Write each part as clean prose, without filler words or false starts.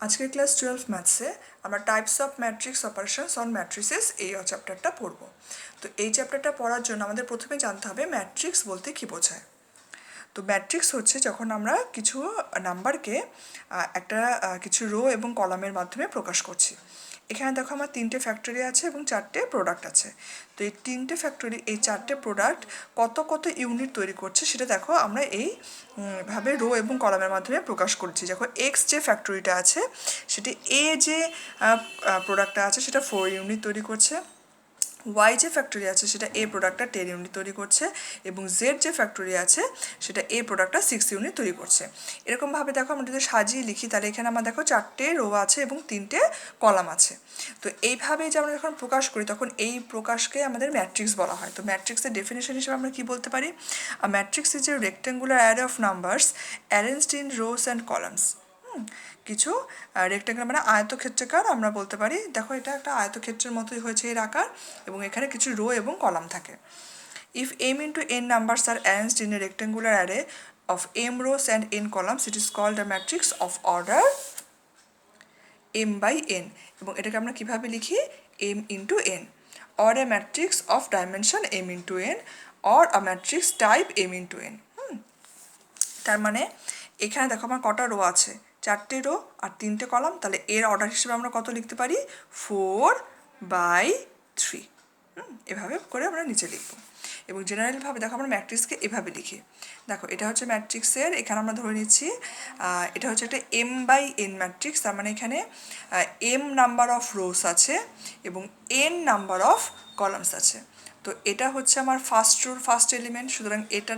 আজকের ক্লাস 12 ম্যাথসে আমরা types of matrix operations on matrices এই চ্যাপ্টারটা পড়ব। তো এই চ্যাপ্টারটা পড়ার জন্য আমাদের প্রথমে জানতে হবে ম্যাট্রিক্স বলতে কী বোঝায়। তো ম্যাট্রিক্স হচ্ছে যখন আমরা কিছু নাম্বারকে একটা কিছু রো এবং কলামের মাধ্যমে প্রকাশ করছি। এখানে দেখো আমার 3টে ফ্যাক্টরি আছে এবং 4টে প্রোডাক্ট আছে। তো এই 3টে ফ্যাক্টরি এই 4টে প্রোডাক্ট কত কত ইউনিট তৈরি করছে সেটা দেখো আমরা এই ভাবে রো এবং কলামের মাধ্যমে প্রকাশ করছি। দেখো এক্স যে ফ্যাক্টরিটা আছে সেটি এ যে প্রোডাক্টটা আছে সেটা 4 ইউনিট তৈরি করছে, ওয়াই যে ফ্যাক্টরি আছে সেটা এ প্রোডাক্টটা 10 ইউনিট তৈরি করছে এবং জেড যে ফ্যাক্টরি আছে সেটা এ প্রোডাক্টটা 6 ইউনিট তৈরি করছে। এরকমভাবে দেখো আমরা যদি সাজিয়ে লিখি তাহলে এখানে আমার দেখো 4টে রো আছে এবং 3টে কলাম আছে। তো এইভাবে যে আমরা যখন প্রকাশ করি তখন এই প্রকাশকে আমাদের ম্যাট্রিক্স বলা হয়। তো ম্যাট্রিক্সের ডেফিনেশন হিসেবে আমরা কী বলতে পারি? Matrix is a rectangular array of numbers arranged in rose and columns. কিছু রেক্ট্যাঙ্গেল মানে আয়তক্ষেত্রাকার আমরা বলতে পারি। দেখো এটা একটা আয়তক্ষেত্রের মতোই হয়েছে এর আকার এবং এখানে কিছু রো এবং কলাম থাকে। If m into n numbers are arranged in a rectangular array of m rows and n columns, it is called a matrix of order m by n. এবং এটাকে আমরা কিভাবে লিখি? m into n, or a matrix of dimension m into n, or a matrix type m into n. তার মানে এখানে দেখো আমার কটা রো আছে? 4টে রো আর 3টে কলাম। তাহলে এর অর্ডার হিসেবে আমরা কত লিখতে পারি? 4/3। এভাবে করে আমরা নিচে লিখব। এবং জেনারেলভাবে দেখো আমরা ম্যাট্রিক্সকে এভাবে লিখি। দেখো এটা হচ্ছে ম্যাট্রিক্সের, এখানে আমরা ধরে নিচ্ছি এটা হচ্ছে একটা m by n ম্যাট্রিক্স। তার মানে এখানে m নাম্বার অফ রোস আছে এবং n নাম্বার অফ কলামস আছে। তো এটা হচ্ছে আমার ফার্স্ট রোর ফার্স্ট এলিমেন্ট, সুতরাং এটা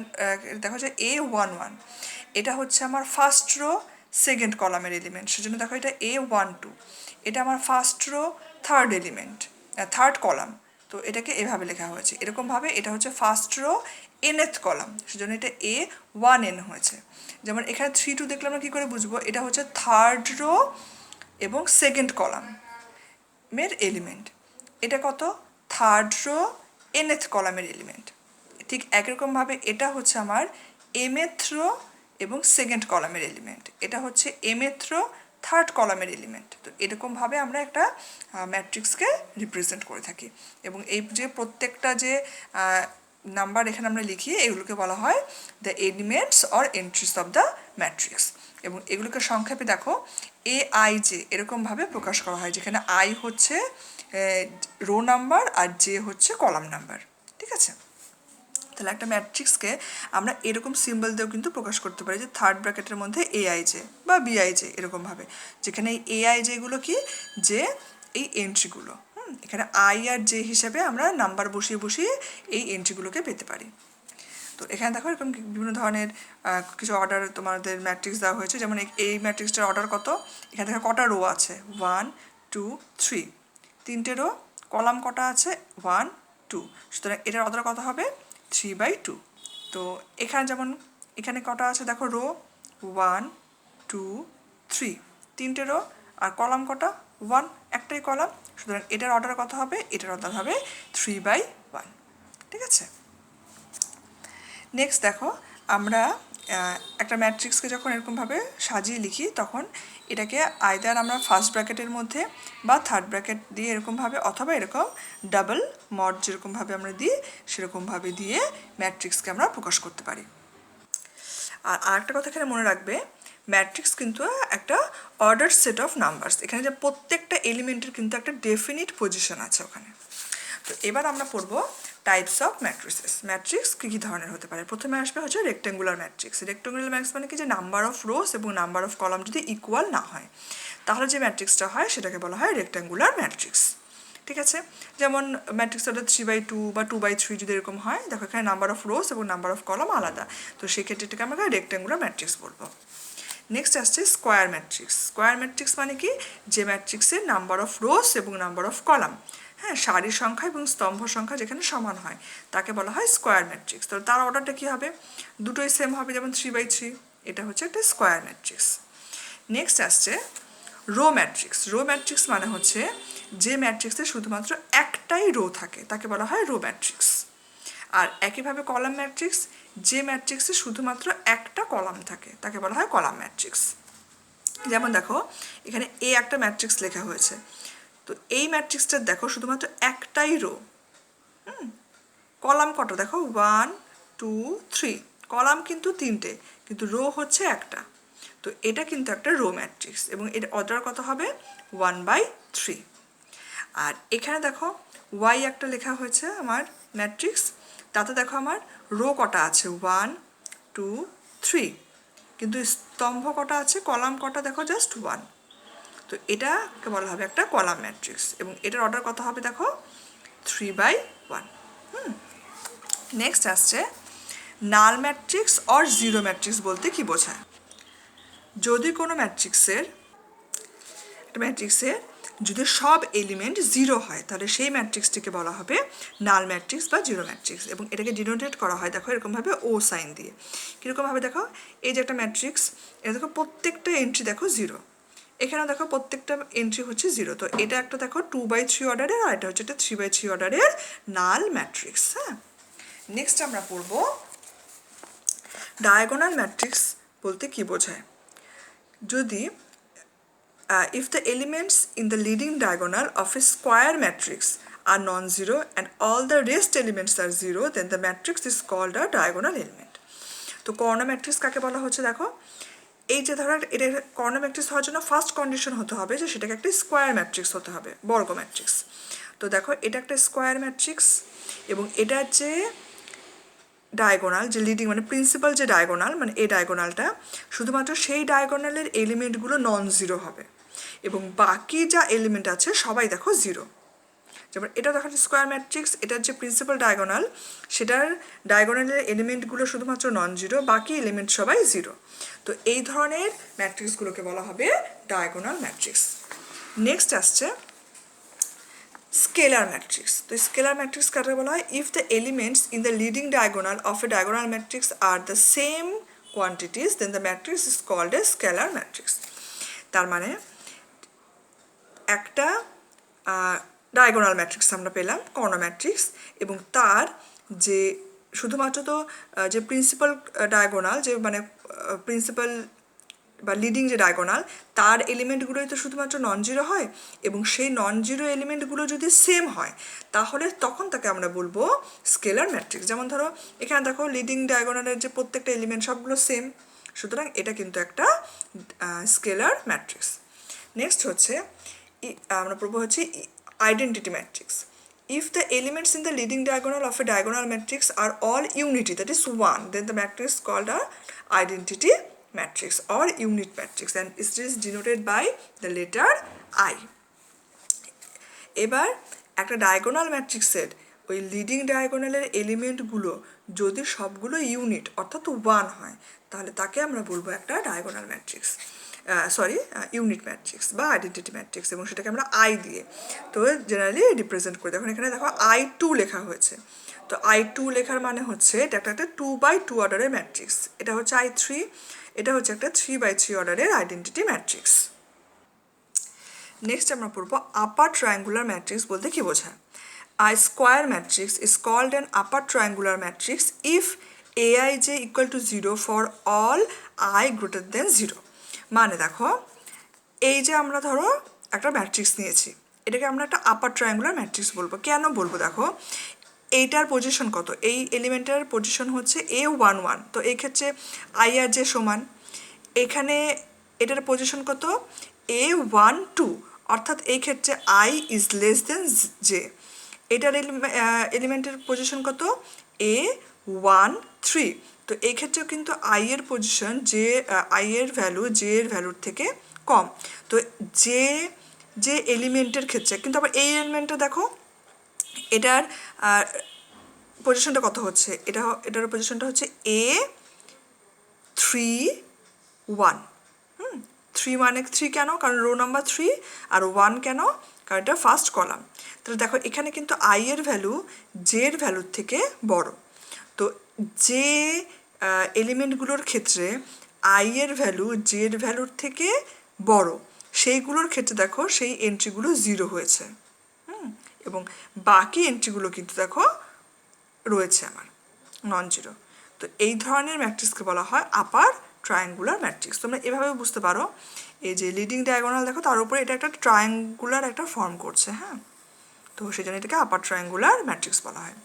দেখো যে A11, এটা হচ্ছে আমার ফার্স্ট রো সেকেন্ড কলামের এলিমেন্ট, সেজন্য দেখো এটা A12। এটা আমার first row third element third column, তো এটাকে এভাবে লেখা হয়েছে। এরকমভাবে এটা হচ্ছে ফার্স্ট রো nth কলাম, সেজন্য এটা A1n হয়েছে। যেমন এখানে 3 2 দেখলে আমরা কী করে বুঝবো? এটা হচ্ছে থার্ড রো এবং সেকেন্ড কলামের এলিমেন্ট। এটা কত? থার্ড রো nth কলামের এলিমেন্ট। ঠিক একরকমভাবে এটা হচ্ছে আমার mth রো এবং সেকেন্ড কলামের এলিমেন্ট। এটা হচ্ছে mth রো থার্ড কলামের এলিমেন্ট। তো এরকমভাবে আমরা একটা ম্যাট্রিক্সকে রিপ্রেজেন্ট করে থাকি। এবং এই যে প্রত্যেকটা যে নাম্বার এখানে আমরা লিখি এগুলোকে বলা হয় the elements or entries of the matrix. এবং এগুলোকে সংক্ষেপে দেখো AIJ এরকমভাবে প্রকাশ করা হয়, যেখানে আই হচ্ছে রো নাম্বার আর জে হচ্ছে কলাম নাম্বার। ঠিক আছে? তাহলে একটা ম্যাট্রিক্সকে আমরা এরকম সিম্বল দিয়েও কিন্তু প্রকাশ করতে পারি, যে থার্ড ব্র্যাকেটের মধ্যে AIJ বা BIJ এরকমভাবে, যেখানে এই AIJগুলো কি? যে এই এন্ট্রিগুলো। এখানে আই আর জে হিসাবে আমরা নাম্বার বসিয়ে বসিয়ে এই এন্ট্রিগুলোকে পেতে পারি। তো এখানে দেখো এরকম বিভিন্ন ধরনের কিছু অর্ডার তোমাদের ম্যাট্রিক্স দেওয়া হয়েছে। যেমন এই ম্যাট্রিক্সটার অর্ডার কত? এখানে দেখো কটা রো আছে? 1 2 3, 3টে রো। কলাম কটা আছে? 1 2, সুতরাং এটার অর্ডার কত হবে? 3/2। তো এখানে যেমন এখানে কটা আছে দেখো রো? 1 2 3, 3টে রো। আর কলাম কটা? 1, একটাই কলাম, সুতরাং এটার অর্ডার কত হবে? এটার অর্ডার হবে 3/1। ঠিক আছে? নেক্সট দেখো আমরা একটা ম্যাট্রিক্সকে যখন এরকমভাবে সাজিয়ে লিখি তখন এটাকে আইদার আমরা ফার্স্ট ব্র্যাকেটের মধ্যে বা থার্ড ব্র্যাকেট দিয়ে এরকমভাবে, অথবা এরকম ডাবল মড যেরকমভাবে আমরা দিই সেরকমভাবে দিয়ে ম্যাট্রিক্সকে আমরা প্রকাশ করতে পারি। আর আরেকটা কথা এখানে মনে রাখবে, ম্যাট্রিক্স কিন্তু একটা অর্ডার সেট অফ নাম্বারস। এখানে যে প্রত্যেকটা এলিমেন্টের কিন্তু একটা ডেফিনিট পজিশন আছে ওখানে। তো এবার আমরা পড়বো টাইপস অফ ম্যাট্রিসেস। ম্যাট্রিক্স কী কী ধরনের হতে পারে? প্রথমে আসবে হচ্ছে রেক্টেঙ্গুলার ম্যাট্রিক্স। রেক্টেঙ্গুলার ম্যাট্রিক্স মানে কি? যে নাম্বার অফ রোস এবং নাম্বার অফ কলাম যদি ইকুয়াল না হয় তাহলে যে ম্যাট্রিক্সটা হয় সেটাকে বলা হয় রেক্টেঙ্গুলার ম্যাট্রিক্স। ঠিক আছে? যেমন ম্যাট্রিক্সটা 3/2 বা 2/3 যদি এরকম হয়, দেখো এখানে নাম্বার অফ রোস এবং নাম্বার অফ কলাম আলাদা, তো সেক্ষেত্রে এটাকে আমরা রেক্টেঙ্গুলার ম্যাট্রিক্স বলবো। নেক্সট আসছে স্কোয়ার ম্যাট্রিক্স। স্কোয়ার ম্যাট্রিক্স মানে কি? যে ম্যাট্রিক্সের নাম্বার অফ রোস এবং নাম্বার অফ কলাম, সারির সংখ্যা এবং স্তম্ভ সংখ্যা যেখানে সমান হয় তাকে বলা হয় স্কোয়ার ম্যাট্রিক্স। তো তার অর্ডারটা কী হবে? দুটোই সেম হবে, যেমন 3/3, এটা হচ্ছে একটা স্কোয়ার ম্যাট্রিক্স। নেক্সট আসছে রো ম্যাট্রিক্স। রো ম্যাট্রিক্স মানে হচ্ছে যে ম্যাট্রিক্সে শুধুমাত্র একটাই রো থাকে তাকে বলা হয় রো ম্যাট্রিক্স। আর একইভাবে কলাম ম্যাট্রিক্স, যে ম্যাট্রিক্সে শুধুমাত্র একটা কলাম থাকে তাকে বলা হয় কলাম ম্যাট্রিক্স। যেমন দেখো এখানে এ একটা ম্যাট্রিক্স লেখা হয়েছে, তো এই ম্যাট্রিক্সটার দেখো শুধুমাত্র একটাই রো, কলাম কটা দেখো 1 2 3, কলাম কিন্তু 3টে কিন্তু রো হচ্ছে একটা, তো এটা কিন্তু একটা রো ম্যাট্রিক্স এবং এর অর্ডার কত হবে 1/3। আর এখানে দেখো ওয়াই একটা লেখা হয়েছে আমার ম্যাট্রিক্স, তাতে দেখো আমার রো কটা আছে 1 2 3, কিন্তু স্তম্ভ কটা আছে, কলাম কটা দেখো জাস্ট 1, তো এটাকে বলা হবে একটা কলাম ম্যাট্রিক্স এবং এটার অর্ডার কত হবে দেখো 3/1। নেক্সট আসছে নাল ম্যাট্রিক্স অর জিরো ম্যাট্রিক্স বলতে কি বোঝায়। যদি কোনো ম্যাট্রিক্সের যদি সব এলিমেন্ট জিরো হয় তাহলে সেই ম্যাট্রিক্সটিকে বলা হবে নাল ম্যাট্রিক্স বা জিরো ম্যাট্রিক্স এবং এটাকে ডিনোটেট করা হয় দেখো এরকমভাবে ও সাইন দিয়ে। কীরকমভাবে দেখো এই যে একটা ম্যাট্রিক্স, এটা দেখো প্রত্যেকটা এন্ট্রি দেখো জিরো, এখানেও দেখো প্রত্যেকটা এন্ট্রি হচ্ছে জিরো, তো এটা একটা দেখো 2/3 অর্ডারের আর এটা হচ্ছে একটা 3/3 অর্ডারের নাল ম্যাট্রিক্স। হ্যাঁ, নেক্সট আমরা পড়ব ডায়াগোনাল ম্যাট্রিক্স বলতে কি বোঝায়। যদি if the elements in the leading diagonal of a square matrix are non-zero and all the rest elements are zero, then the matrix is called a diagonal element. তো corner matrix কাকে বলা হচ্ছে দেখো, এই যে ধরো এটা কর্নার ম্যাট্রিক্স হওয়ার জন্য ফার্স্ট কন্ডিশন হতে হবে যে সেটাকে একটা স্কোয়ার ম্যাট্রিক্স হতে হবে, বর্গ ম্যাট্রিক্স। তো দেখো এটা একটা স্কোয়ার ম্যাট্রিক্স এবং এটার যে ডায়াগোনাল যে লিডিং মানে প্রিন্সিপাল যে ডায়াগোনাল মানে এই ডায়াগোনালটা শুধুমাত্র সেই ডায়াগোনালের এলিমেন্টগুলো নন জিরো হবে এবং বাকি যা এলিমেন্ট আছে সবাই দেখো জিরো। যেমন এটা দেখো স্কোয়ার ম্যাট্রিক্স, এটার যে প্রিন্সিপাল ডায়াগোনাল সেটার ডায়াগোনালের এলিমেন্টগুলো শুধুমাত্র নন জিরো, বাকি এলিমেন্ট সবাই জিরো, তো এই ধরনের ম্যাট্রিক্সগুলোকে বলা হবে ডায়াগোনাল ম্যাট্রিক্স। নেক্সট আসছে স্কেলার ম্যাট্রিক্স। তো স্কেলার ম্যাট্রিক্স কাকে বলা হয়, if the elements in the leading diagonal of a diagonal matrix are the same quantities then the matrix is called a scalar matrix. তার মানে একটা ডায়াগোনাল ম্যাট্রিক্স আমরা পেলাম কর্নার ম্যাট্রিক্স এবং তার যে শুধুমাত্র তো যে প্রিন্সিপাল ডায়াগোনাল যে মানে প্রিন্সিপাল বা লিডিং যে ডায়াগোনাল তার এলিমেন্টগুলোই তো শুধুমাত্র নন জিরো হয় এবং সেই নন জিরো এলিমেন্টগুলো যদি সেম হয় তাহলে তখন তাকে আমরা বলবো স্কেলার ম্যাট্রিক্স। যেমন ধরো এখানে দেখো লিডিং ডায়াগোনালের যে প্রত্যেকটা এলিমেন্ট সবগুলো সেম, সুতরাং এটা কিন্তু একটা স্কেলার ম্যাট্রিক্স। নেক্সট হচ্ছে আমরা পড়বো হচ্ছে identity matrix. If the elements in the leading diagonal of a diagonal matrix are all unity, that is 1, then the matrix is called a identity matrix or unit matrix and it is denoted by the letter I. এবার একটা diagonal ম্যাট্রিক্সের ওই leading ডায়াগোনালের এলিমেন্টগুলো যদি সবগুলো unit অর্থাৎ 1 হয় তাহলে তাকে আমরা বলবো একটা ডায়াগোনাল ম্যাট্রিক্স, ইউনিট ম্যাট্রিক্স বা আইডেন্টিটি ম্যাট্রিক্স এবং সেটাকে আমরা আই দিয়ে তো জেনারেলি রিপ্রেজেন্ট করি। দেখুন এখানে দেখো I2 লেখা হয়েছে, তো I2 লেখার মানে হচ্ছে এটা একটা 2/2 অর্ডারের ম্যাট্রিক্স, এটা হচ্ছে I3, এটা হচ্ছে একটা 3/3 অর্ডারের আইডেন্টিটি ম্যাট্রিক্স। নেক্সট আমরা পড়বো আপার ট্রায়াঙ্গুলার ম্যাট্রিক্স বলতে কি বোঝায়। A square matrix is called an upper triangular matrix if Aij equal to 0 for all I greater than 0. মানে দেখো এই যে আমরা ধরো একটা ম্যাট্রিক্স নিয়েছি, এটাকে আমরা একটা আপার ট্রায়াঙ্গুলার ম্যাট্রিক্স বলবো। কেন বলবো দেখো এইটার পজিশন কত, এই এলিমেন্টের পজিশন হচ্ছে A11, তো এই ক্ষেত্রে I আর জে সমান, এখানে এটার পজিশন কত A12, অর্থাৎ এই ক্ষেত্রে I is less than J, এটার এলিমেন্টের পজিশন কত A13, তো এই ক্ষেত্রেও কিন্তু I এর পজিশন যে I এর ভ্যালু J এর ভ্যালুর থেকে কম, তো যে এলিমেন্টের ক্ষেত্রে কিন্তু আবার এই এলিমেন্টটা দেখো এটার পজিশনটা কত হচ্ছে, এটার পজিশনটা হচ্ছে A31, 3 মানে 3 কেন, কারণ রো নাম্বার 3 আর 1 কেন, কারণ এটা ফার্স্ট কলাম। তাহলে দেখো এখানে কিন্তু I এর ভ্যালু J এর ভ্যালুর থেকে বড়, তো যে এলিমেন্টগুলোর ক্ষেত্রে I এর ভ্যালু J এর ভ্যালুর থেকে বড় সেইগুলোর ক্ষেত্রে দেখো সেই এন্ট্রিগুলো 0 হয়েছে, এবং বাকি এন্ট্রিগুলো কিন্তু দেখো রয়েছে আমার নন জিরো। তো এই ধরনের ম্যাট্রিক্সকে বলা হয় আপার ট্রায়াঙ্গুলার ম্যাট্রিক্স। তোমরা এভাবে বুঝতে পারো এই যে লিডিং ডায়াগোনাল দেখো তার উপরে এটা একটা ট্রায়াঙ্গুলার একটা ফর্ম করছে, হ্যাঁ, তো সেই জন্য এটাকে আপার ট্রায়াঙ্গুলার ম্যাট্রিক্স বলা হয়।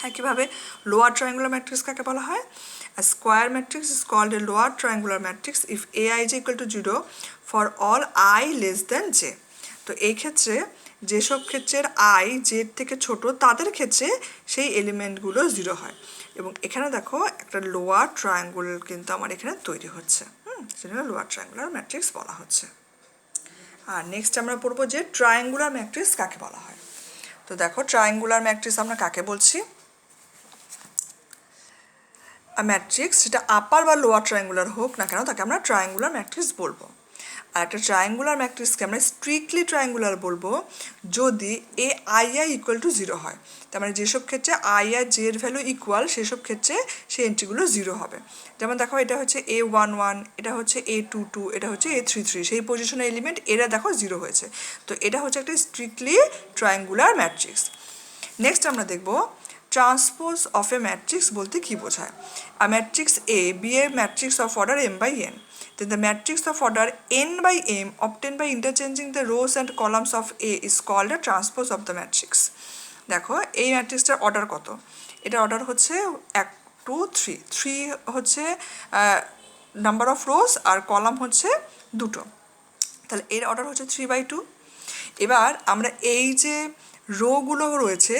একইভাবে লোয়ার ট্রায়াঙ্গুলার ম্যাট্রিক্স কাকে বলা হয়? A square matrix is called a lower triangular matrix if Ai is equal to 0 for all I less than j. তো এই ক্ষেত্রে যেসব ক্ষেত্রের I j থেকে ছোট তাদের ক্ষেত্রে সেই এলিমেন্টগুলো 0 হয়। এবং এখানে দেখো একটা লোয়ার ট্রায়াঙ্গুল কিন্তু আমার এখানে তৈরি হচ্ছে, সেটা লোয়ার ট্রায়াঙ্গুলার ম্যাট্রিক্স বলা হচ্ছে। আর নেক্সট আমরা পড়বো যে ট্রায়াঙ্গুলার ম্যাট্রিক্স কাকে বলা হয়। তো দেখো ট্রায়াঙ্গুলার ম্যাট্রিক্স আমরা কাকে বলছি? ম্যাট্রিক্স সেটা আপার বা লোয়ার ট্রায়াঙ্গুলার হোক না কেন তাকে আমরা ট্রায়াঙ্গুলার ম্যাট্রিক্স বলবো। আর একটা ট্রায়াঙ্গুলার ম্যাট্রিক্সকে আমরা স্ট্রিক্টলি ট্রায়াঙ্গুলার বলবো যদি A I I equal to 0 হয়। তার মানে যেসব ক্ষেত্রে আই আর জে এর ভ্যালু ইকুয়াল সেসব ক্ষেত্রে সেই এন্ট্রিগুলো 0 হবে। যেমন দেখো এটা হচ্ছে A11, এটা হচ্ছে A22, এটা হচ্ছে A33, সেই পজিশনের এলিমেন্ট এরা দেখো 0 হয়েছে। তো এটা হচ্ছে একটা স্ট্রিক্টলি ট্রায়াঙ্গুলার ম্যাট্রিক্স। নেক্সট আমরা দেখব ট্রান্সপোজ অফ এ ম্যাট্রিক্স বলতে কি বোঝায়। A matrix A B a matrix of order m by n. Then the matrix of order n by m obtained by interchanging the rows and columns of A is called a transpose of the matrix. দেখো এই ম্যাট্রিক্সটার order কত? এটার order হচ্ছে 1 2 3, 3 হচ্ছে number of rows আর column হচ্ছে 2টো, তাহলে এর অর্ডার হচ্ছে 3/2। এবার আমরা এই যে রোগুলো রয়েছে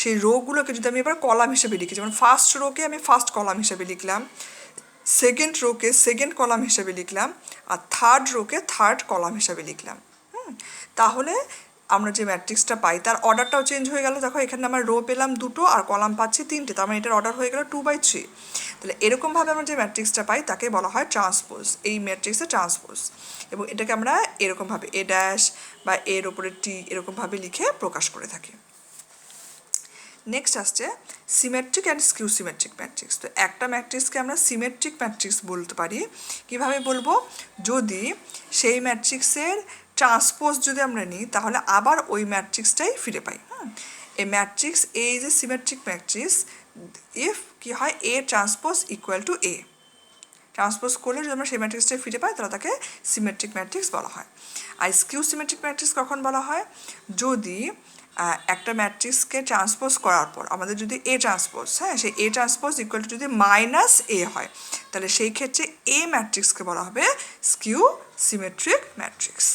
সেই রোগুলোকে যদি আমি এবার কলাম হিসেবে লিখি, যেমন ফার্স্ট রোকে আমি ফার্স্ট কলাম হিসেবে লিখলাম, সেকেন্ড রোকে সেকেন্ড কলাম হিসেবে লিখলাম, আর থার্ড রোকে থার্ড কলাম হিসেবে লিখলাম, তাহলে আমরা যে ম্যাট্রিক্সটা পাই তার অর্ডারটাও চেঞ্জ হয়ে গেল। দেখো এখানে আমার রো পেলাম 2টো আর কলাম পাচ্ছি 3টে, তার মানে এটার অর্ডার হয়ে গেল 2/3। তাহলে এরকমভাবে আমরা যে ম্যাট্রিক্সটা পাই তাকে বলা হয় ট্রান্সপোজ, এই ম্যাট্রিক্সের ট্রান্সপোজ। এবং এটাকে আমরা এরকমভাবে এ ড্যাশ বা এর ওপরে টি এরকমভাবে লিখে প্রকাশ করে থাকি। নেক্সট আসছে symmetric and skew symmetric matrix. তো একটা ম্যাট্রিক্সকে আমরা সিমেট্রিক ম্যাট্রিক্স বলতে পারি। কিভাবে বলবো? যদি সেই ম্যাট্রিক্সের ট্রান্সপোজ যদি আমরা নিই তাহলে আবার ওই ম্যাট্রিক্সটাই ফিরে পাই। এই matrix A is a symmetric matrix if কি হয় এ transpose equal to A. Transpose করলে যদি আমরা সেই ম্যাট্রিক্সটাই ফিরে পাই তাহলে তাকে সিমেট্রিক ম্যাট্রিক্স বলা হয়। আর স্কিউ সিমেট্রিক ম্যাট্রিক্স কখন বলা হয়? যদি একটা ম্যাট্রিক্সকে ট্রান্সপোজ করার পর আমাদের যদি এ ট্রান্সপোজ, হ্যাঁ, সেই এ ট্রান্সপোজ ইকুয়াল টু যদি -a হয় তাহলে সেই ক্ষেত্রে এ ম্যাট্রিক্সকে বলা হবে স্কিউ সিমেট্রিক ম্যাট্রিক্স।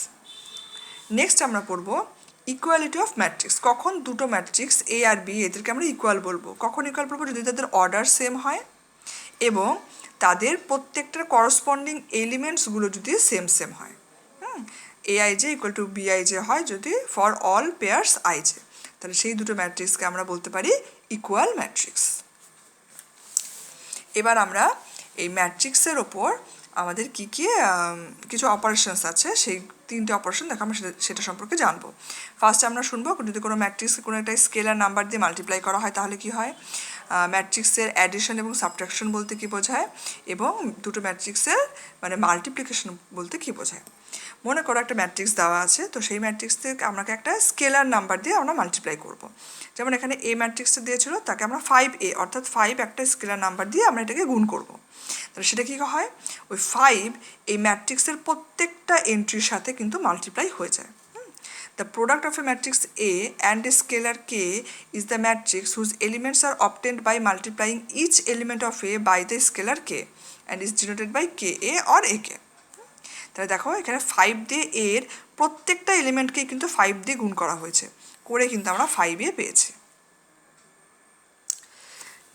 নেক্সট আমরা পড়ব ইকুয়ালিটি অফ ম্যাট্রিক্স। কখন দুটো ম্যাট্রিক্স এ আর বি এদেরকে আমরা ইকুয়াল বলবো? কখন ইকুয়াল বলবো? যদি তাদের অর্ডার সেম হয় এবং তাদের প্রত্যেকটার করসপন্ডিং এলিমেন্টসগুলো যদি সেম সেম হয়। aij ইকুয়াল টু bij হয় যদি ফর অল পেয়ার্স ij, তাহলে সেই দুটো ম্যাট্রিক্সকে আমরা বলতে পারি ইকুয়াল ম্যাট্রিক্স। এবার আমরা এই ম্যাট্রিক্সের ওপর আমাদের কী কী কিছু অপারেশনস আছে সেই 3টে অপারেশন দেখো আমরা সেটা সম্পর্কে জানবো। ফার্স্ট আমরা শুনবো যদি কোনো ম্যাট্রিক্সকে কোনো একটা স্কেলার নাম্বার দিয়ে মাল্টিপ্লাই করা হয় তাহলে কি হয়, ম্যাট্রিক্সের অ্যাডিশন এবং সাবট্রাকশন বলতে কী বোঝায়, এবং দুটো ম্যাট্রিক্সের মানে মাল্টিপ্লিকেশন বলতে কী বোঝায়। মনে করো একটা ম্যাট্রিক্স দেওয়া আছে, তো সেই ম্যাট্রিক্স থেকে আমাকে একটা স্কেলার নাম্বার দিয়ে আমরা মাল্টিপ্লাই করব। যেমন এখানে এ ম্যাট্রিক্সটা দিয়েছিল তাকে আমরা 5a অর্থাৎ 5 একটা স্কেলার নাম্বার দিয়ে আমরা এটাকে গুণ করব। তাহলে সেটা কী হয়, ওই 5 এই ম্যাট্রিক্সের প্রত্যেকটা এন্ট্রির সাথে কিন্তু মাল্টিপ্লাই হয়ে যায়। The product of a matrix A and a scalar k is the matrix whose elements are obtained by multiplying each element of A by the scalar k and is denoted by ka or ak. তাহলে দেখো এখানে 5 দিয়ে এর প্রত্যেকটা এলিমেন্টকেই কিন্তু 5 দিয়ে গুণ করা হয়েছে, করে কিন্তু আমরা 5a পেয়েছি।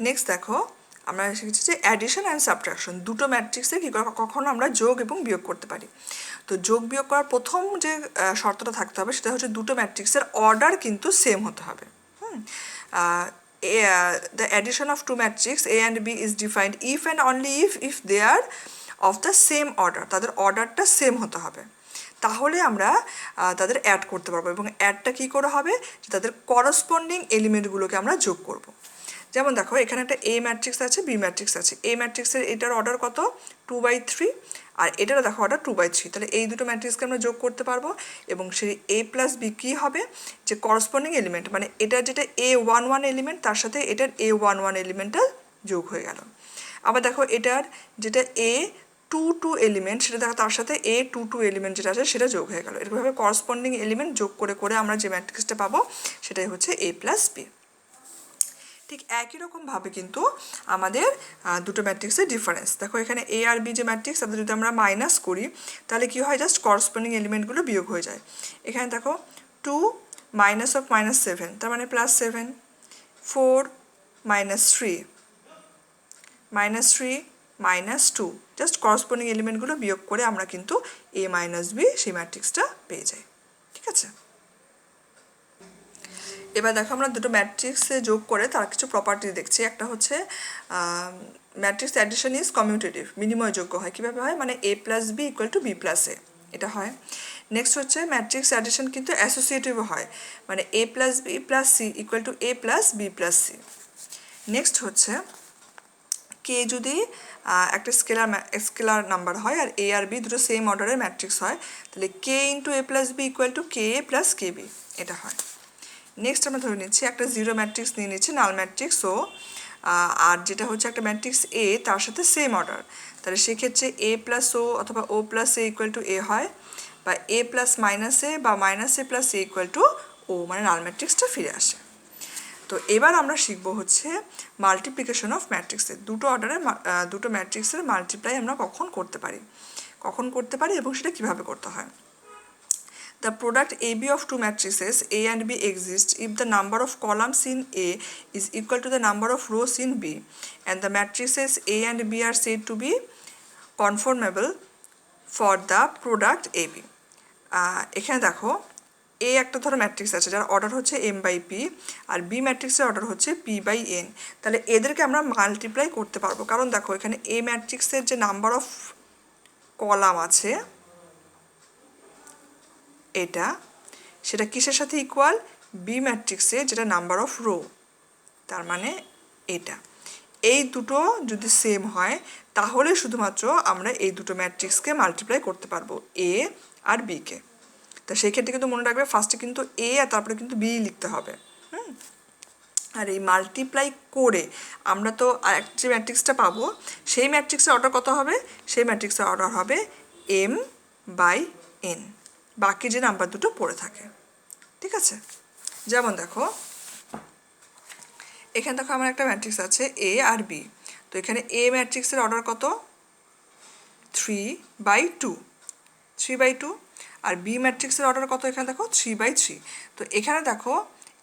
নেক্সট দেখো আমরা শিখেছি যে অ্যাডিশন অ্যান্ড সাবট্রাকশন। দুটো ম্যাট্রিক্সে কী করে কখনো আমরা যোগ এবং বিয়োগ করতে পারি। তো যোগ বিয়োগ করার প্রথম যে শর্তটা থাকতে হবে সেটা হচ্ছে দুটো ম্যাট্রিক্সের অর্ডার কিন্তু সেম হতে হবে। The addition of two matrices A and B is defined if and only if they are of the same order, তাদের অর্ডারটা সেম হতে হবে, তাহলে আমরা তাদের অ্যাড করতে পারবো। এবং অ্যাডটা কী করে হবে, যে তাদের করসপন্ডিং এলিমেন্টগুলোকে আমরা যোগ করব। যেমন দেখো এখানে একটা এ ম্যাট্রিক্স আছে, বি ম্যাট্রিক্স আছে। এ ম্যাট্রিক্সের এটার অর্ডার কত 2/3 আর এটারও দেখো অর্ডার 2/3, তাহলে এই দুটো ম্যাট্রিক্সকে আমরা যোগ করতে পারবো। এবং সেই এ প্লাস বি কী হবে, যে করসপন্ডিং এলিমেন্ট মানে এটার যেটা A11 এলিমেন্ট তার সাথে এটার A11 এলিমেন্টটা যোগ হয়ে গেল। আবার দেখো এটার যেটা টু এলিমেন্ট, সেটা দেখো তার সাথে টু এলিমেন্ট যেটা আছে সেটা যোগ হয়ে গেল। এরকমভাবে করসপন্ডিং এলিমেন্ট যোগ করে করে আমরা যে ম্যাট্রিক্সটা পাবো সেটাই হচ্ছে A+B। ঠিক একই রকমভাবে কিন্তু আমাদের দুটো ম্যাট্রিক্সের ডিফারেন্স দেখো, এখানে A আর B যে ম্যাট্রিক্স তাদের যদি আমরা মাইনাস করি তাহলে কি হয়, জাস্ট করসপন্ডিং এলিমেন্টগুলো বিয়োগ হয়ে যায়। এখানে দেখো 2 মাইনাস অফ -7 তার মানে +7, 4 -3 -2, জাস্ট করসপন্ডিং এলিমেন্টগুলো বিয়োগ করে আমরা কিন্তু A-B সেই ম্যাট্রিক্সটা পেয়ে যাই। ঠিক আছে, এবার দেখো আমরা দুটো ম্যাট্রিক্সে যোগ করে তার কিছু প্রপার্টি দেখছি। একটা হচ্ছে ম্যাট্রিক্স অ্যাডিশন ইজ কমিউটেটিভ, বিনিময়যোগ্য হয়। কীভাবে হয়, মানে A+B = B+A, এটা হয়। নেক্সট হচ্ছে ম্যাট্রিক্স অ্যাডিশন কিন্তু অ্যাসোসিয়েটিভও হয়, মানে A+B+C = A+B+C। নেক্সট হচ্ছে কে যদি একটা স্কেলার নাম্বার হয় আর A আর B দুটো সেম অর্ডারের ম্যাট্রিক্স হয় তাহলে K × A+B = KA + KB, এটা হয়। নেক্সট আমরা ধরে নিচ্ছি একটা জিরো ম্যাট্রিক্স নিয়ে নিচ্ছি, নাল ম্যাট্রিক্স। ও আর যেটা হচ্ছে একটা ম্যাট্রিক্স A তার সাথে সেম অর্ডার, তাহলে সেক্ষেত্রে A+O অথবা O+A = A হয়, বা A + -A বা -A + A = O, মানে নাল ম্যাট্রিক্সটা ফিরে আসে। তো এবার আমরা শিখব হচ্ছে মাল্টিপ্লিকেশন অফ ম্যাট্রিক্সের, দুটো অর্ডারের দুটো ম্যাট্রিক্সের মাল্টিপ্লাই আমরা কখন করতে পারি এবং সেটা কিভাবে করতে হয়। The product AB of two matrices A and B exists if the number of columns in A is equal to the number of rows in B, and the matrices A and B are said to be conformable for the product AB. এখানে দেখো A একটা ধরো matrix আছে যার order হচ্ছে M/P, আর B ম্যাট্রিক্সের order হচ্ছে P/N। তাহলে এদেরকে আমরা মাল্টিপ্লাই করতে পারবো, কারণ দেখো এখানে A ম্যাট্রিক্সের যে নাম্বার অফ কলাম আছে এটা, সেটা কিসের সাথে ইকুয়াল, বি ম্যাট্রিক্সে যেটা নাম্বার অফ রো, তার মানে এটা। এই দুটো যদি সেম হয় তাহলে শুধুমাত্র আমরা এই দুটো ম্যাট্রিক্সকে মাল্টিপ্লাই করতে পারবো, এ আর বিকে। তা সেই ক্ষেত্রে কিন্তু মনে রাখবে ফার্স্টে কিন্তু এ আর তারপরে কিন্তু বি লিখতে হবে। আর এই মাল্টিপ্লাই করে আমরা তো যে ম্যাট্রিক্সটা পাবো সেই ম্যাট্রিক্সের অর্ডার কত হবে, সেই ম্যাট্রিক্সের অর্ডার হবে M/N, বাকি যে নাম্বার দুটো পড়ে থাকে। ঠিক আছে, যেমন দেখো এখানে দেখো আমার একটা ম্যাট্রিক্স আছে A আর B। তো এখানে A ম্যাট্রিক্সের অর্ডার কত, 3/2, আর B ম্যাট্রিক্সের অর্ডার কত, এখানে দেখো 3/3। তো এখানে দেখো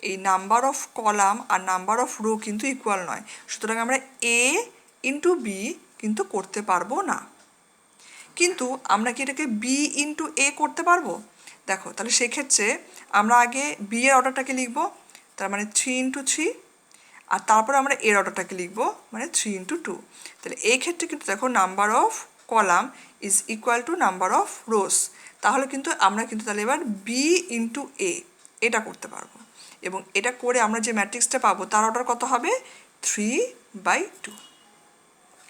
এই নাম্বার অফ কলাম আর নাম্বার অফ রো কিন্তু ইকুয়াল নয়, সুতরাং আমরা A × B কিন্তু করতে পারবো না। কিন্তু আমরা কি এটাকে B × A করতে পারবো? দেখো তাহলে সেক্ষেত্রে আমরা আগে B এর অর্ডারটাকে লিখবো, তার মানে 3 × 3, আর তারপরে আমরা এর অর্ডারটাকে লিখবো, মানে 3 × 2। তাহলে এই ক্ষেত্রে কিন্তু দেখো number of column is equal to number of rose, তাহলে কিন্তু আমরা কিন্তু তাহলে এবার B × A এটা করতে পারবো, এবং এটা করে আমরা যে ম্যাট্রিক্সটা পাবো তার অর্ডার কত হবে, 3/2।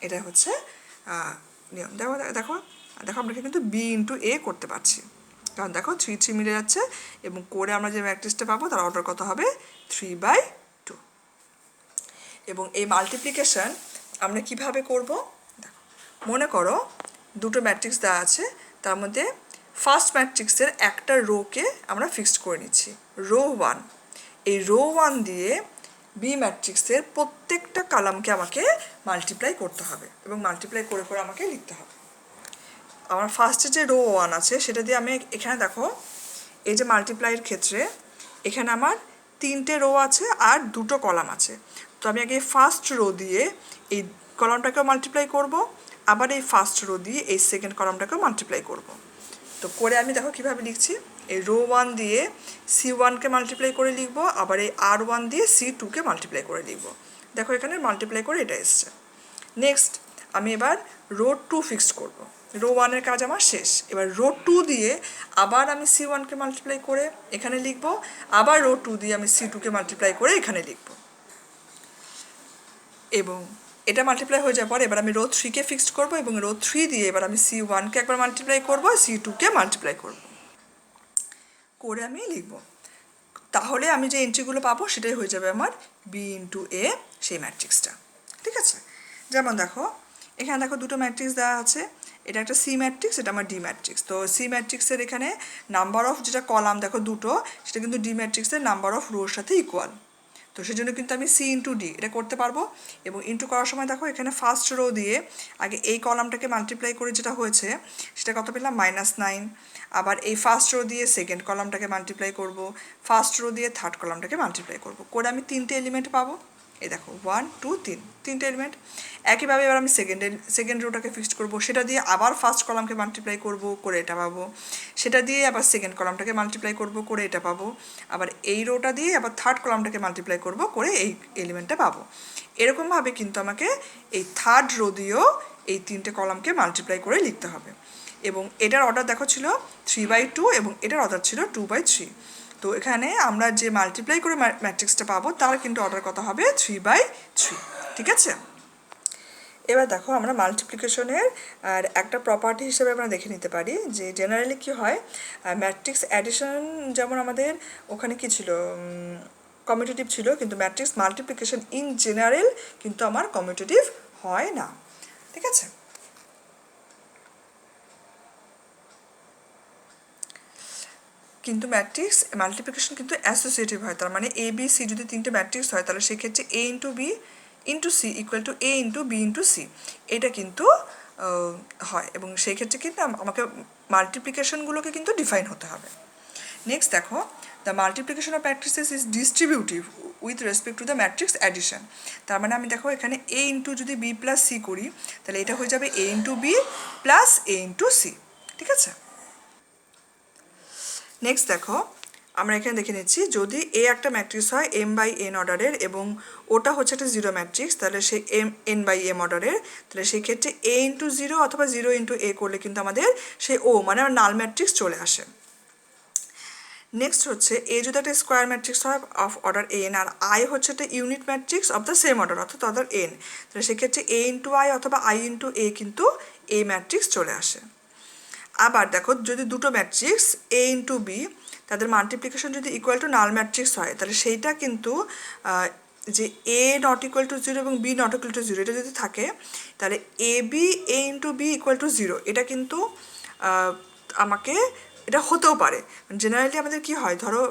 এটা হচ্ছে নিয়ম। দেখো দেখো দেখো আমরা কিন্তু B × A করতে পারছি, কারণ দেখো 3 মিলে যাচ্ছে, এবং করে আমরা যে ম্যাট্রিক্সটা পাবো তার অর্ডার কত হবে, 3/2। এবং এই মাল্টিপ্লিকেশন আমরা কিভাবে করব, দেখো মনে করো দুটো ম্যাট্রিক্স দেওয়া আছে, তার মধ্যে ফার্স্ট ম্যাট্রিক্সের একটা রোকে আমরা ফিক্সড করে নিচ্ছি, রো 1। এই রো 1 দিয়ে বি ম্যাট্রিক্সের প্রত্যেকটা কলামকে আমাকে মাল্টিপ্লাই করতে হবে, এবং মাল্টিপ্লাই করে করে আমাকে লিখতে হবে। আমার ফার্স্টে যে রো 1 আছে সেটা দিয়ে আমি এখানে দেখো এই যে মাল্টিপ্লাইয়ের ক্ষেত্রে এখানে আমার 3টে রো আছে আর 2টো কলাম আছে। তো আমি আগে ফার্স্ট রো দিয়ে এই কলামটাকেও মাল্টিপ্লাই করব, আবার এই ফার্স্ট রো দিয়ে এই সেকেন্ড কলামটাকেও মাল্টিপ্লাই করব। তো করে আমি দেখো কিভাবে লিখছি, এই রো 1 দিয়ে C1কে মাল্টিপ্লাই করে লিখবো, আবার এই R1 দিয়ে C2কে মাল্টিপ্লাই করে লিখবো। দেখো এখানে মাল্টিপ্লাই করে এটা এসছে। নেক্সট আমি এবার রো 2 ফিক্সড করব, রো 1-এর কাজ আমার শেষ। এবার রো 2 দিয়ে আবার আমি C1কে মাল্টিপ্লাই করে এখানে লিখব, আবার রো 2 দিয়ে আমি C2কে মাল্টিপ্লাই করে এখানে লিখব, এবং এটা মাল্টিপ্লাই হয়ে যাওয়ার পর এবার আমি রো 3কে ফিক্সড করব, এবং রো 3 দিয়ে এবার আমি C1কে একবার মাল্টিপ্লাই করব, C2কে মাল্টিপ্লাই করব করে আমি লিখব। তাহলে আমি যে এন্ট্রিগুলো পাবো সেটাই হয়ে যাবে আমার B × A সেই ম্যাট্রিক্সটা। ঠিক আছে, যেমন দেখো এখানে দেখো দুটো ম্যাট্রিক্স দেওয়া আছে, এটা একটা সি ম্যাট্রিক্স, এটা আমার ডি ম্যাট্রিক্স। তো সি ম্যাট্রিক্সের এখানে নাম্বার অফ যেটা কলাম দেখো দুটো, সেটা কিন্তু ডি ম্যাট্রিক্সের নাম্বার অফ রোর সাথে ইকুয়াল। তো সেই জন্য কিন্তু আমি সি ইন্টু ডি এটা করতে পারবো। এবং ইন্টু করার সময় দেখো এখানে ফার্স্ট রো দিয়ে আগে এই কলামটাকে মাল্টিপ্লাই করে যেটা হয়েছে সেটা কত পেলাম, -9। আবার এই ফার্স্ট রো দিয়ে সেকেন্ড কলামটাকে মাল্টিপ্লাই করব, ফার্স্ট রো দিয়ে থার্ড কলামটাকে মাল্টিপ্লাই করব, করে আমি 3টে এলিমেন্ট পাবো। এই দেখো 1 2 3, 3টে এলিমেন্ট। একইভাবে এবার আমি সেকেন্ড রোটাকে ফিক্সড করব, সেটা দিয়ে আবার ফার্স্ট কলামকে মাল্টিপ্লাই করব, করে এটা পাবো। সেটা দিয়ে আবার সেকেন্ড কলামটাকে মাল্টিপ্লাই করব, করে এটা পাবো। আবার এই রোটা দিয়ে আবার থার্ড কলামটাকে মাল্টিপ্লাই করব, করে এই এলিমেন্টটা পাবো। এরকমভাবে কিন্তু আমাকে এই থার্ড রো দিয়েও এই 3টে কলামকে মাল্টিপ্লাই করে লিখতে হবে। এবং এটার অর্ডার দেখো ছিল 3/2 এবং এটার অর্ডার ছিল 2/3। তো এখানে আমরা যে মাল্টিপ্লাই করে ম্যাট্রিক্সটা পাবো তার কিন্তু অর্ডার কত হবে, 3/3। ঠিক আছে, এবার দেখো আমরা মাল্টিপ্লিকেশনের আর একটা প্রপার্টি হিসেবে আমরা দেখে নিতে পারি যে জেনারেলি কি হয়, ম্যাট্রিক্স অ্যাডিশন যেমন আমাদের ওখানে কি ছিল, কমিউটেটিভ ছিল, কিন্তু ম্যাট্রিক্স মাল্টিপ্লিকেশন ইন জেনারেল কিন্তু আমার কমিউটেটিভ হয় না। ঠিক আছে, কিন্তু ম্যাট্রিক্স মাল্টিপ্লিকেশন কিন্তু অ্যাসোসিয়েটিভ হয়। তার মানে এ বি সি যদি 3টে ম্যাট্রিক্স হয় তাহলে সেক্ষেত্রে A into B into C equal to A into B into C, এটা কিন্তু হয়। এবং সেই ক্ষেত্রে কিন্তু আমাকে মাল্টিপ্লিকেশনগুলোকে কিন্তু ডিফাইন হতে হবে। নেক্সট দেখো, the multiplication of matrices is distributive with respect to the matrix addition. তার মানে আমি দেখো এখানে এ ইন্টু যদি বি প্লাস সি করি তাহলে এটা হয়ে যাবে A into B plus A into C. ঠিক আছে, নেক্সট দেখো আমরা এখানে দেখে নিচ্ছি, যদি এ একটা ম্যাট্রিক্স হয় m/n অর্ডারের এবং ওটা হচ্ছে একটা জিরো ম্যাট্রিক্স, তাহলে সেই n/m অর্ডারের, তাহলে সেই ক্ষেত্রে a ইন্টু জিরো অথবা 0 ইন্টু a করলে কিন্তু আমাদের সেই ও মানে নাল ম্যাট্রিক্স চলে আসে। নেক্সট হচ্ছে এ যদি একটা স্কোয়ার ম্যাট্রিক্স হয় অফ অর্ডার n আর আই হচ্ছে একটা unit matrix of the same order অর্থাৎ অর্ডার n, তাহলে সেক্ষেত্রে a ইন্টু আই অথবা i ইন্টু a কিন্তু a ম্যাট্রিক্স চলে আসে। আবার দেখো যদি দুটো ম্যাট্রিক্স এ ইন্টু বি তাদের মাল্টিপ্লিকেশন যদি ইকুয়াল টু নাল ম্যাট্রিক্স হয় তাহলে সেইটা কিন্তু যে এ নট ইকুয়াল টু 0 এবং বি নট ইকুয়াল টু 0 এটা যদি থাকে তাহলে A B A into B equal to 0 এটা কিন্তু আমাকে এটা হতেও পারে। জেনারেলি আমাদের কি হয়, ধরো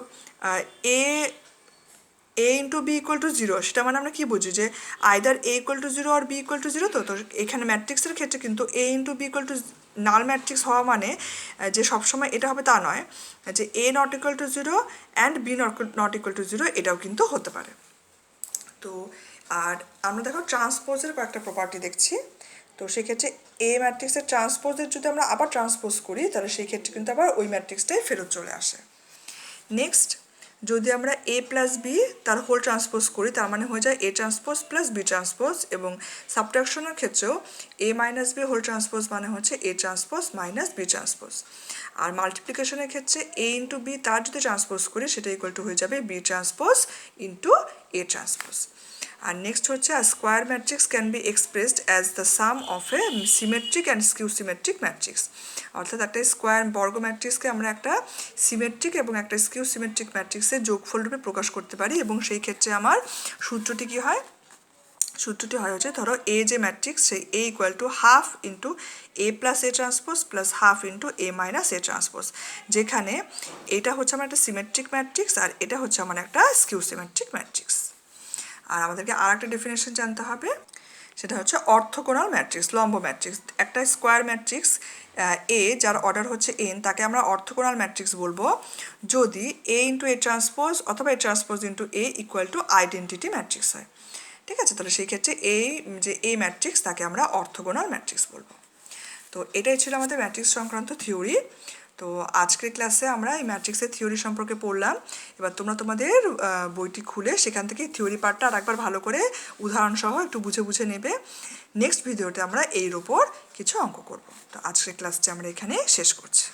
A into B equal to 0, সেটা মানে আমরা কি বুঝি যে আইদার এ ইকুয়াল টু 0 আর বি ইকুয়াল টু 0। তো এখানে ম্যাট্রিক্সের ক্ষেত্রে কিন্তু A into B equal to null matrix হওয়া মানে যে সবসময় এটা হবে তা নয়, যে A not equal to 0 and B not equal to 0 এটাও কিন্তু হতে পারে। তো আর আমরা দেখো ট্রান্সপোজের কয়েকটা প্রপার্টি দেখছি। তো সেক্ষেত্রে এ ম্যাট্রিক্সের ট্রান্সপোজের যদি আমরা আবার ট্রান্সপোজ করি তাহলে সেই ক্ষেত্রে কিন্তু আবার ওই ম্যাট্রিক্সটাই ফেরত চলে আসে। নেক্সট যদি আমরা এ প্লাস বি তার হোল ট্রান্সপোজ করি তার মানে হয়ে যায় A transpose plus B transpose, এবং সাবট্রাকশনের ক্ষেত্রেও A minus B whole transpose মানে হচ্ছে A transpose minus B transpose. আর মাল্টিপ্লিকেশনের ক্ষেত্রে এ ইন্টু বি তার যদি ট্রান্সপোজ করি সেটা ইকুয়াল টু হয়ে যাবে B transpose into A transpose. আর নেক্সট হচ্ছে a square matrix can be expressed as the sum of a symmetric and skew symmetric matrix. অর্থাৎ একটা স্কোয়ার বর্গ ম্যাট্রিক্সকে আমরা একটা সিমেট্রিক এবং একটা স্কিউ সিমেট্রিক ম্যাট্রিক্সের যোগফল রূপে প্রকাশ করতে পারি। এবং সেই ক্ষেত্রে আমার সূত্রটি কী হয়, সূত্রটি হয় হচ্ছে ধরো এ যে ম্যাট্রিক্স সেই A equal to half into A plus A transpose plus half into A minus A transpose, যেখানে এটা হচ্ছে আমার একটা সিমেট্রিক ম্যাট্রিক্স আর এটা হচ্ছে আমার একটা স্কিউ সিমেট্রিক ম্যাট্রিক্স। আর আমাদেরকে আর একটা ডেফিনেশন জানতে হবে, সেটা হচ্ছে অর্থোগোনাল ম্যাট্রিক্স, লম্ব ম্যাট্রিক্স। একটা স্কোয়ার ম্যাট্রিক্স এ যার অর্ডার হচ্ছে এন তাকে আমরা অর্থোগোনাল ম্যাট্রিক্স বলবো যদি এ ইন্টু এ ট্রান্সপোজ অথবা এ ট্রান্সপোজ ইন্টু এ ইকুয়াল টু আইডেন্টিটি ম্যাট্রিক্স হয়। ঠিক আছে, তাহলে সেই ক্ষেত্রে এই যে এ ম্যাট্রিক্স তাকে আমরা অর্থোগোনাল ম্যাট্রিক্স বলবো। তো এটাই ছিল আমাদের ম্যাট্রিক্স সংক্রান্ত থিওরি। তো আজকের ক্লাসে আমরা এই ম্যাট্রিক্সের থিওরি সম্পর্কে পড়লাম। এবার তোমরা তোমাদের বইটি খুলে সেখান থেকে থিওরি পার্টটা আর একবার ভালো করে উদাহরণসহ একটু বুঝে বুঝে নেবে। নেক্সট ভিডিওতে আমরা এর ওপর কিছু অঙ্ক করব। তো আজকের ক্লাসটি আমরা এখানে শেষ করছি।